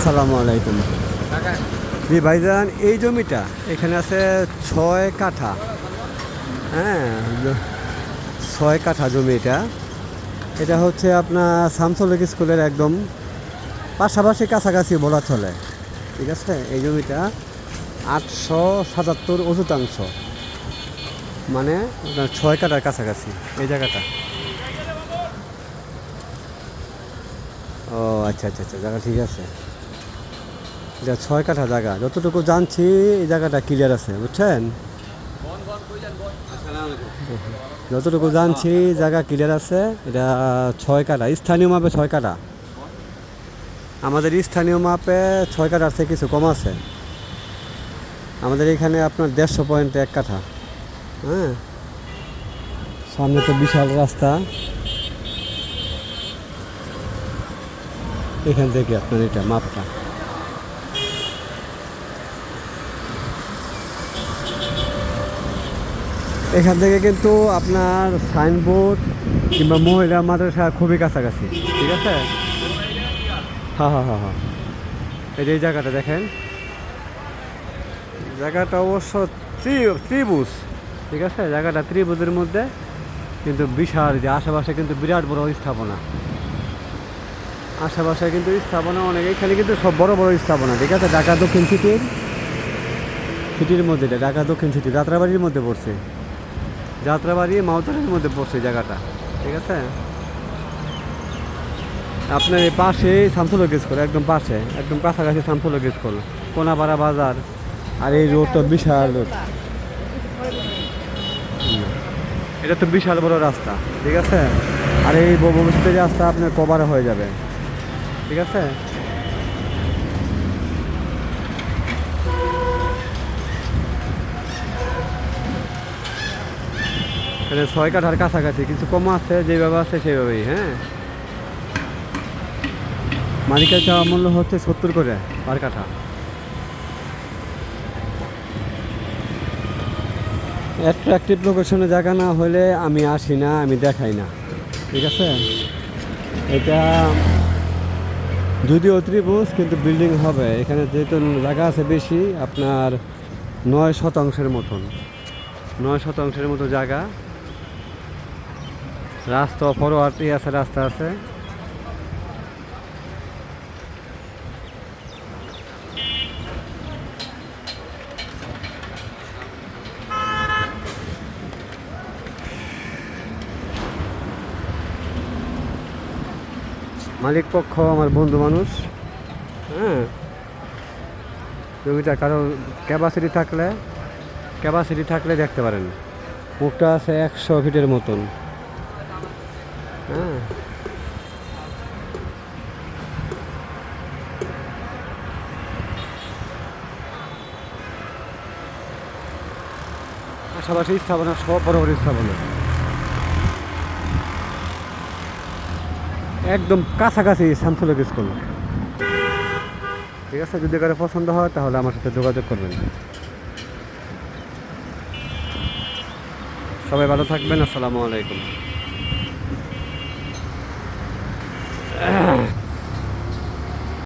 আসসালামু আলাইকুম। জি ভাইজান, এই জমিটা এখানে আছে 6 কাঠা। হ্যাঁ, 6 কাঠা জমি এটা। এটা হচ্ছে আপনার শামসুল স্কুলের একদম পাশাপাশি কাছাকাছি বলা চলে। ঠিক আছে, এই জমিটা 877 অযুতাংশ, মানে আপনার 6 কাঠার কাছাকাছি এই জায়গাটা। ও আচ্ছা আচ্ছা আচ্ছা, জায়গা ঠিক আছে। এটা 6 কাঠা জায়গা, যতটুকু জানছি এই জায়গাটা ক্লিয়ার আছে, বুঝছেন? যতটুকু জানছি জায়গা ক্লিয়ার আছে। এটা 6 কাঠা, স্থানীয় মাপে 6 কাঠা। আমাদের স্থানীয় মাপে 6 কাঠার থেকে কিছু কম আছে। আমাদের এখানে আপনার 150.1 কাঠা। হ্যাঁ, সামনে তো বিশাল রাস্তা, এখান থেকে আপনার এটা মাপটা। এখান থেকে কিন্তু আপনার সাইনবোর্ড কিংবা মহিলা মাদ্রাসা খুবই কাছাকাছি। ঠিক আছে, হ্যাঁ হ্যাঁ হ্যাঁ হ্যাঁ, এই জায়গাটা দেখেন, জায়গাটা অবশ্য ত্রিভুজ। ঠিক আছে, জায়গাটা ত্রিভুজের মধ্যে, কিন্তু বিশাল যে আশেপাশে কিন্তু বিরাট বড় স্থাপনা। আশেপাশে কিন্তু স্থাপনা অনেক, এখানে কিন্তু সব বড় বড় স্থাপনা। ঠিক আছে, ঢাকা দক্ষিণ সিটির মধ্যে, এটা ঢাকা দক্ষিণ সিটি যাত্রাবাড়ির মধ্যে পড়ছে। যাত্রাবাড়ি মাওতারের মধ্যে পড়ছে জায়গাটা। ঠিক আছে, আপনার এই পাশে শামসুল স্কুল, একদম পাশে, একদম কাছাকাছি শামসুল স্কুল, কোনাপাড়া বাজার। আর এই রোডটা বিশাল রোড, এটা তো বিশাল বড় রাস্তা। ঠিক আছে, আর এই ভবিষ্যতে রাস্তা আপনার কভার হয়ে যাবে। ঠিক আছে, এটা 6 কাঠার কাছাকাছি, কিছু কম আছে, যেভাবে আছে সেইভাবেই। হ্যাঁ, মালিকের চাওয়া মূল্য হচ্ছে 70 করে পার কাঠা। অ্যাট্রাকটিভ লোকেশনে জায়গা না হলে আমি আসি না, আমি দেখাই না। ঠিক আছে, এটা যদিও ত্রিভুজ কিন্তু বিল্ডিং হবে এখানে, যেহেতু জায়গা আছে বেশি, আপনার 9 শতাংশের মতন, 9 শতাংশের মতো জায়গা। রাস্তা ফরওয়ার্ডই আছে, রাস্তা আছে। মালিক পক্ষ আমার বন্ধু মানুষ। হ্যাঁ, জমিটা কারো ক্যাপাসিটি থাকলে দেখতে পারেন। মুখটা আছে 100 ফিটের মতন। হ্যাঁ, পাশাপাশি স্থাপনা, সব বড় বড় স্থাপনা, একদম কাছাকাছি শামসুল স্কুল। ঠিক আছে, যদি কারো পছন্দ হয় তাহলে আমার সাথে যোগাযোগ করবেন। সবাই ভালো থাকবেন, আসসালামু আলাইকুম।